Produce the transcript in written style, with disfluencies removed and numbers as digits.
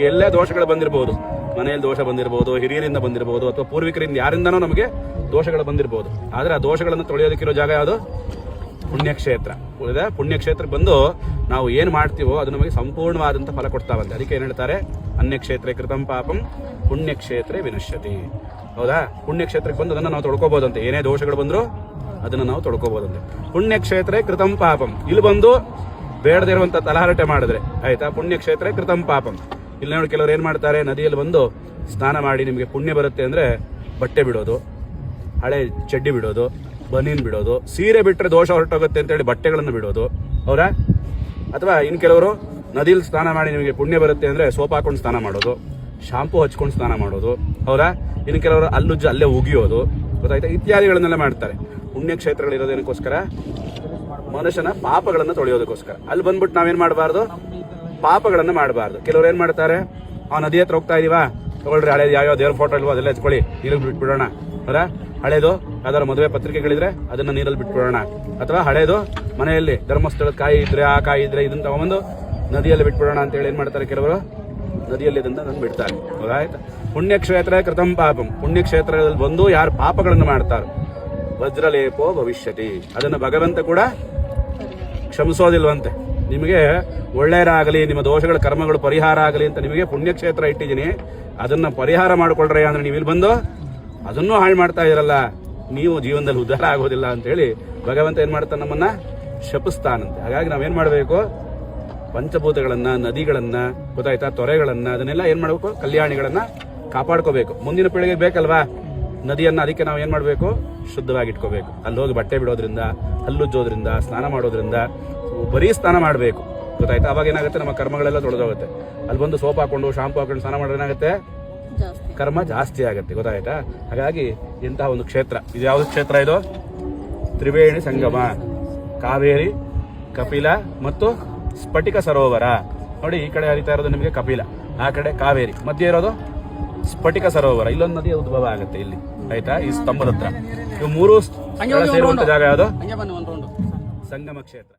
ಎಲ್ಲೇ ದೋಷಗಳು ಬಂದಿರಬಹುದು, ಮನೆಯಲ್ಲಿ ದೋಷ ಬಂದಿರಬಹುದು, ಹಿರಿಯರಿಂದ ಬಂದಿರಬಹುದು, ಅಥವಾ ಪೂರ್ವಿಕರಿಂದ ಯಾರಿಂದನೋ ನಮಗೆ ದೋಷಗಳು ಬಂದಿರಬಹುದು. ಆದ್ರೆ ಆ ದೋಷಗಳನ್ನು ತೊಳೆಯೋದಕ್ಕಿರೋ ಜಾಗ ಯಾವುದು? ಪುಣ್ಯಕ್ಷೇತ್ರ. ಪುಣ್ಯಕ್ಷೇತ್ರಕ್ಕೆ ಬಂದು ನಾವು ಏನ್ ಮಾಡ್ತೀವೋ ಅದು ನಮಗೆ ಸಂಪೂರ್ಣವಾದಂತ ಫಲ ಕೊಡ್ತಾವಂತೆ. ಅದಕ್ಕೆ ಏನ್ ಹೇಳ್ತಾರೆ? ಅನ್ಯಕ್ಷೇತ್ರ ಕೃತಂ ಪಾಪಂ ಪುಣ್ಯಕ್ಷೇತ್ರ ವಿನಶ್ಯತಿ. ಹೌದಾ? ಪುಣ್ಯಕ್ಷೇತ್ರಕ್ಕೆ ಬಂದು ಅದನ್ನ ನಾವು ತೊಳ್ಕೋಬಹುದಂತೆ. ಏನೇ ದೋಷಗಳು ಬಂದ್ರು ಅದನ್ನ ನಾವು ತೊಳ್ಕೋಬಹುದಂತೆ. ಪುಣ್ಯಕ್ಷೇತ್ರ ಕೃತಂ ಪಾಪಂ. ಇಲ್ಲಿ ಬಂದು ಬೇಡದೇ ಇರುವಂತ ತಲಹರಟೆ ಮಾಡಿದ್ರೆ ಆಯ್ತಾ, ಪುಣ್ಯಕ್ಷೇತ್ರ ಕೃತಂ ಪಾಪಂ. ಇಲ್ಲಿ ನೋಡಿ, ಕೆಲವರು ಏನ್ ಮಾಡ್ತಾರೆ, ನದಿಯಲ್ಲಿ ಬಂದು ಸ್ನಾನ ಮಾಡಿ ನಿಮಗೆ ಪುಣ್ಯ ಬರುತ್ತೆ ಅಂದ್ರೆ ಬಟ್ಟೆ ಬಿಡೋದು, ಹಳೆ ಚಡ್ಡಿ ಬಿಡೋದು, ಬನೀನ್ ಬಿಡೋದು, ಸೀರೆ ಬಿಟ್ರೆ ದೋಷ ಹೊರಟೋಗುತ್ತೆ ಅಂತ ಹೇಳಿ ಬಟ್ಟೆಗಳನ್ನು ಬಿಡೋದು ಅವರ. ಅಥವಾ ಇನ್ ಕೆಲವರು ನದಿಯಲ್ಲಿ ಸ್ನಾನ ಮಾಡಿ ನಿಮಗೆ ಪುಣ್ಯ ಬರುತ್ತೆ ಅಂದ್ರೆ ಸೋಪ್ ಹಾಕೊಂಡು ಸ್ನಾನ ಮಾಡೋದು, ಶಾಂಪೂ ಹಚ್ಕೊಂಡು ಸ್ನಾನ ಮಾಡೋದು, ಹೌದಾ? ಇನ್ನು ಕೆಲವರು ಅಲ್ಲುಜ್ಜು ಅಲ್ಲೇ ಉಗಿಯೋದು, ಗೊತ್ತಾಯ್ತಾ? ಇತ್ಯಾದಿಗಳನ್ನೆಲ್ಲ ಮಾಡ್ತಾರೆ. ಪುಣ್ಯಕ್ಷೇತ್ರಗಳಿರೋದಕ್ಕೋಸ್ಕರ, ಮನುಷ್ಯನ ಪಾಪಗಳನ್ನು ತೊಳೆಯೋದಕ್ಕೋಸ್ಕರ. ಅಲ್ಲಿ ಬಂದ್ಬಿಟ್ಟು ನಾವೇನ್ ಮಾಡಬಾರ್ದು? ಪಾಪಗಳನ್ನು ಮಾಡಬಾರ್ದು. ಕೆಲವರು ಏನ್ ಮಾಡ್ತಾರೆ, ಆ ನದಿ ಹತ್ರ ಹೋಗ್ತಾ ಇದೀವಾ, ತಗೊಳ್ರಿ ಹಳೇದು ಯಾವ್ಯಾವ ದೇವ್ರ ಫೋಟೋ ಇಲ್ವೋ ಅದೆಲ್ಲ ಹಚ್ಕೊಳ್ಳಿ, ನೀರಲ್ಲಿ ಬಿಟ್ಬಿಡೋಣ. ಅವರ ಹಳೇದು ಯಾವ್ದಾರ ಮದುವೆ ಪತ್ರಿಕೆಗಳಿದ್ರೆ ಅದನ್ನ ನೀರಲ್ಲಿ ಬಿಟ್ಬಿಡೋಣ. ಅಥವಾ ಹಳೇದು ಮನೆಯಲ್ಲಿ ಧರ್ಮಸ್ಥಳದ ಕಾಯಿ ಇದ್ರೆ, ಆ ಕಾಯಿ ಇದ್ರೆ ಇದನ್ನ ತಗೊಂಬಂದು ನದಿಯಲ್ಲಿ ಬಿಟ್ಬಿಡೋಣ ಅಂತ ಹೇಳಿ ಏನ್ ಮಾಡ್ತಾರೆ ಕೆಲವರು? ನದಿಯಲ್ಲಿ ಇದನ್ನ ಬಿಡ್ತಾರೆ. ಹೌದಾಯ್ತಾ? ಪುಣ್ಯಕ್ಷೇತ್ರ ಕೃತಂ ಪಾಪಂ. ಪುಣ್ಯಕ್ಷೇತ್ರದಲ್ಲಿ ಬಂದು ಯಾರು ಪಾಪಗಳನ್ನು ಮಾಡ್ತಾರೋ ವಜ್ರಲೇಪೋ ಭವಿಷ್ಯತಿ, ಅದನ್ನು ಭಗವಂತ ಕೂಡ ಕ್ಷಮಿಸೋದಿಲ್ವಂತೆ. ನಿಮಗೆ ಒಳ್ಳೆಯರಾಗಲಿ, ನಿಮ್ಮ ದೋಷಗಳ ಕರ್ಮಗಳು ಪರಿಹಾರ ಆಗಲಿ ಅಂತ ನಿಮಗೆ ಪುಣ್ಯಕ್ಷೇತ್ರ ಇಟ್ಟಿದ್ದೀನಿ, ಅದನ್ನ ಪರಿಹಾರ ಮಾಡಿಕೊಳ್ಳ್ರೆ ಅಂದ್ರೆ ನೀವು ಇಲ್ಲಿ ಬಂದು ಅದನ್ನೂ ಹಾಳು ಮಾಡ್ತಾ ಇರಲ್ಲ, ನೀವು ಜೀವನದಲ್ಲಿ ಉದ್ಧಾರ ಆಗೋದಿಲ್ಲ ಅಂತ ಹೇಳಿ ಭಗವಂತ ಏನ್ ಮಾಡ್ತಾನೆ? ನಮ್ಮನ್ನ ಶಪಿಸ್ತಾನಂತೆ. ಹಾಗಾಗಿ ನಾವೇನ್ ಮಾಡಬೇಕು? ಪಂಚಭೂತಗಳನ್ನ, ನದಿಗಳನ್ನ, ಗೊತ್ತಾಯ್ತಾ, ತೊರೆಗಳನ್ನ, ಅದನ್ನೆಲ್ಲ ಏನ್ ಮಾಡಬೇಕು? ಕಲ್ಯಾಣಿಗಳನ್ನ ಕಾಪಾಡ್ಕೋಬೇಕು. ಮುಂದಿನ ಪೀಳಿಗೆಗೆ ಬೇಕಲ್ವಾ ನದಿಯನ್ನ. ಅದಕ್ಕೆ ನಾವು ಏನ್ ಮಾಡಬೇಕು? ಶುದ್ಧವಾಗಿ ಇಟ್ಕೋಬೇಕು. ಅಲ್ಲಿ ಹೋಗಿ ಬಟ್ಟೆ ಬಿಡೋದ್ರಿಂದ, ಹಲ್ಲುಜ್ಜೋದ್ರಿಂದ, ಸ್ನಾನ ಮಾಡೋದ್ರಿಂದ, ಬರೀ ಸ್ನಾನ ಮಾಡಬೇಕು, ಗೊತ್ತಾಯ್ತಾ? ಅವಾಗ ಏನಾಗುತ್ತೆ? ನಮ್ಮ ಕರ್ಮಗಳೆಲ್ಲ ತೊಳೆದೋಗುತ್ತೆ. ಅಲ್ಲಿ ಬಂದು ಸೋಪ್ ಹಾಕೊಂಡು ಶಾಂಪು ಹಾಕೊಂಡು ಸ್ನಾನ ಮಾಡಿದ್ರೆ ಏನಾಗುತ್ತೆ? ಕರ್ಮ ಜಾಸ್ತಿ ಆಗುತ್ತೆ, ಗೊತ್ತಾಯ್ತಾ? ಹಾಗಾಗಿ ಇಂತಹ ಒಂದು ಕ್ಷೇತ್ರ ಇದು. ಯಾವ್ದು ಕ್ಷೇತ್ರ ಇದು? ತ್ರಿವೇಣಿ ಸಂಗಮ, ಕಾವೇರಿ, ಕಪಿಲ ಮತ್ತು ಸ್ಫಟಿಕ ಸರೋವರ. ನೋಡಿ, ಈ ಕಡೆ ಹರಿತಾ ಇರೋದು ನಿಮಗೆ ಕಪಿಲ, ಆ ಕಡೆ ಕಾವೇರಿ, ಮಧ್ಯೆ ಇರೋದು ಸ್ಫಟಿಕ ಸರೋವರ. ಇಲ್ಲೊಂದು ನದಿ ಉದ್ಭವ ಆಗುತ್ತೆ ಇಲ್ಲಿ, ಆಯ್ತಾ? ಈ ಸ್ತಂಭದ ಹತ್ರ. ಇವು ಮೂರು ಸೇರುವಂತ ಜಾಗ ಯಾವುದು? ಸಂಗಮ ಕ್ಷೇತ್ರ.